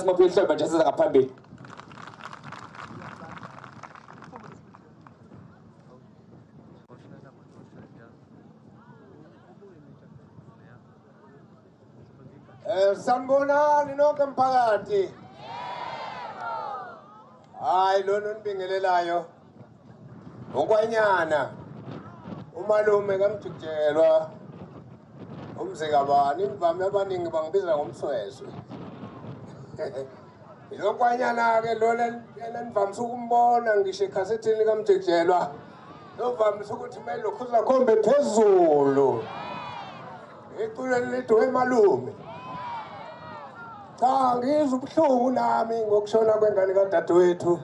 simaphi ihlombe nje siza ngaphambili. Sanibonani nonke mphakathi. Hayi lona unibingelelayo ukwanyana umalume kaMjikelwa umzekabani imvame abaningi bangibiza ngomsweswe. Ilokwanyana ke lona enivamisa ukumbona ngisho ekhasethini kaMjikelwa lovamisa ukuthi kumele lokhuza khombe phezulu eculweni lethu emalume. Cha ngizwe ubuhlungu nami ngokushona kwengane kadadewethu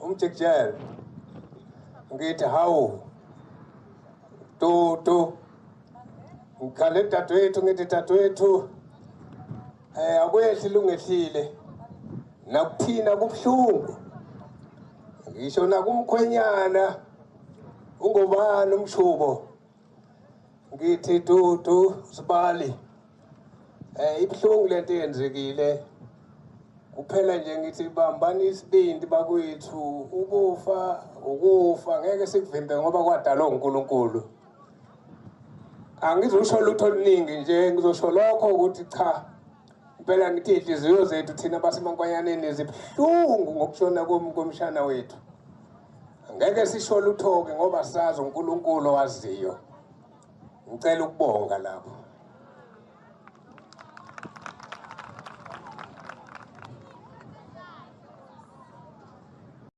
uMjikelwa. Ngithi hawu Tutu ngikhale dadewethu ngithi dadewethu akwehli lungehlile nakuthina kubuhlungu ngisho nakumkhwenyana ungobani umshubo ngithi Tutu Sibali ibuhlungu lento eyenzekile kuphela nje ngithi bambani isibindi bakwethu ukufa ngeke sikuvimbe ngoba kwadalwa uNkulunkulu. Angizosho lutho oluningi nje ngizosho lokho ukuthi cha impela ngithi inhliziyo zethu thina basemankwanyaneni zibuhlungu ngokushona komshana wethu. Ngeke sisho lutho ke ngoba sazi uNkulunkulu owaziyo. Ngicela ukubonga lapho.